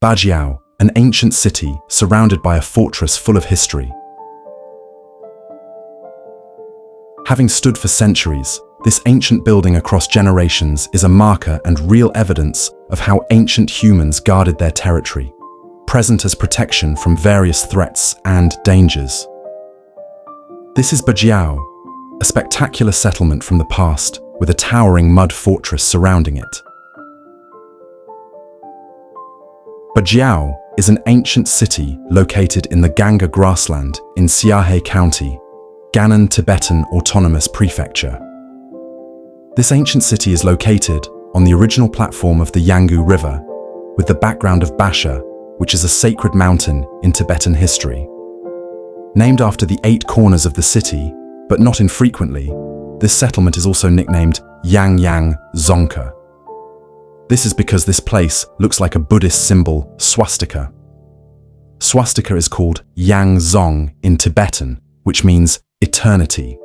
Bajiao, an ancient city surrounded by a fortress full of history. Having stood for centuries, this ancient building across generations is a marker and real evidence of how ancient humans guarded their territory, present as protection from various threats and dangers. This is Bajiao, a spectacular settlement from the past with a towering mud fortress surrounding it. Bajiao is an ancient city located in the Ganga grassland in Xiahe County, Gannan Tibetan Autonomous Prefecture. This ancient city is located on the original platform of the Yanggu River, with the background of Basha, which is a sacred mountain in Tibetan history. Named after the 8 corners of the city, but not infrequently, this settlement is also nicknamed Yang Yang Dzongkha. This is because this place looks like a Buddhist symbol, swastika. Swastika is called Yang Zong in Tibetan, which means eternity.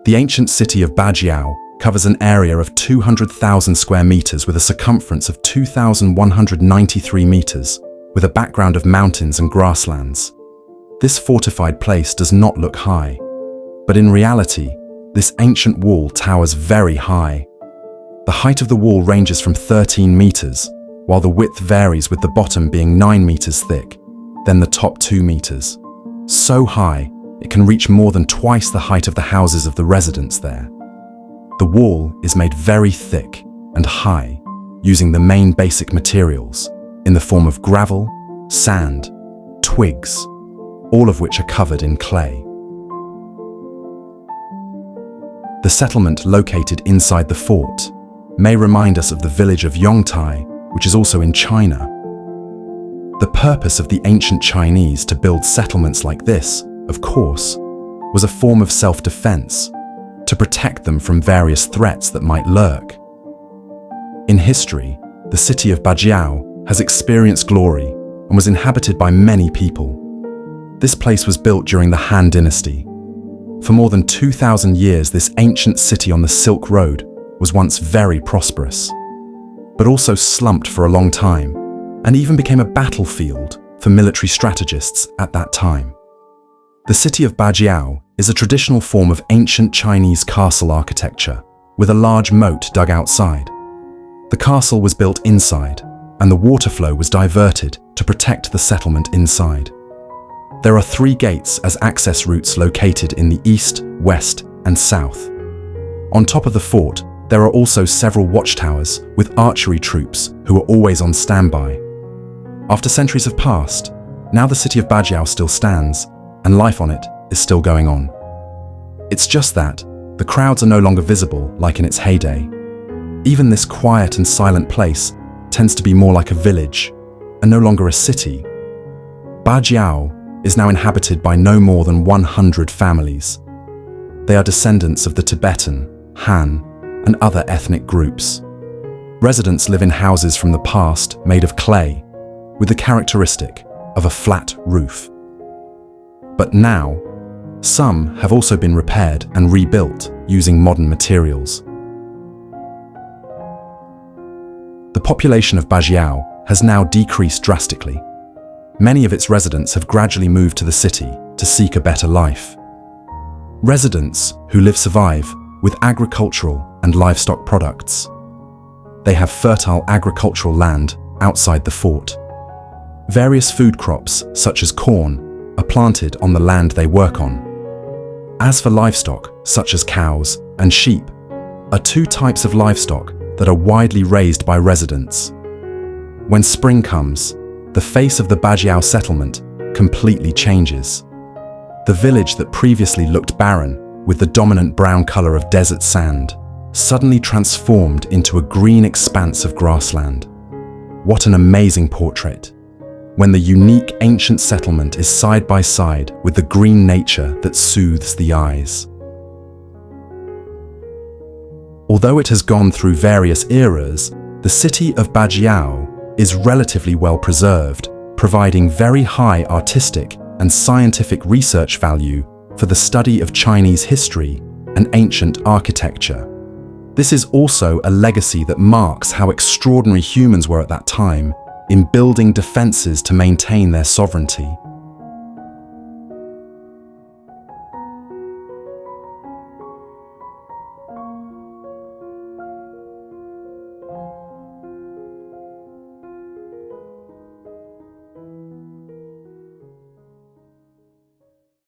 The ancient city of Bajiao covers an area of 200,000 square meters with a circumference of 2,193 meters, with a background of mountains and grasslands. This fortified place does not look high, but in reality, this ancient wall towers very high. The height of the wall ranges from 13 meters, while the width varies with the bottom being 9 meters thick, then the top 2 meters. So high, it can reach more than twice the height of the houses of the residents there. The wall is made very thick and high, using the main basic materials in the form of gravel, sand, twigs, all of which are covered in clay. The settlement located inside the fort may remind us of the village of Yongtai, which is also in China. The purpose of the ancient Chinese to build settlements like this, of course, was a form of self-defense, to protect them from various threats that might lurk. In history, the city of Bajiao has experienced glory and was inhabited by many people. This place was built during the Han Dynasty. For more than 2,000 years, this ancient city on the Silk Road was once very prosperous, but also slumped for a long time, and even became a battlefield for military strategists at that time. The city of Bajiao is a traditional form of ancient Chinese castle architecture, with a large moat dug outside. The castle was built inside, and the water flow was diverted to protect the settlement inside. There are 3 gates as access routes located in the east, west, and south. On top of the fort, there are also several watchtowers with archery troops who are always on standby. After centuries have passed, now the city of Bajiao still stands, and life on it is still going on. It's just that the crowds are no longer visible like in its heyday. Even this quiet and silent place tends to be more like a village, and no longer a city. Bajiao is now inhabited by no more than 100 families. They are descendants of the Tibetan, Han, and other ethnic groups. Residents live in houses from the past made of clay, with the characteristic of a flat roof. But now, some have also been repaired and rebuilt using modern materials. The population of Bajiao has now decreased drastically. Many of its residents have gradually moved to the city to seek a better life. Residents who survive with agricultural and livestock products. They have fertile agricultural land outside the fort. Various food crops, such as corn, are planted on the land they work on. As for livestock, such as cows and sheep, are 2 types of livestock that are widely raised by residents. When spring comes, the face of the Bajiao settlement completely changes. The village that previously looked barren, with the dominant brown color of desert sand, suddenly transformed into a green expanse of grassland. What an amazing portrait, when the unique ancient settlement is side by side with the green nature that soothes the eyes. Although it has gone through various eras, the city of Bajiao is relatively well preserved, providing very high artistic and scientific research value for the study of Chinese history and ancient architecture. This is also a legacy that marks how extraordinary humans were at that time in building defenses to maintain their sovereignty.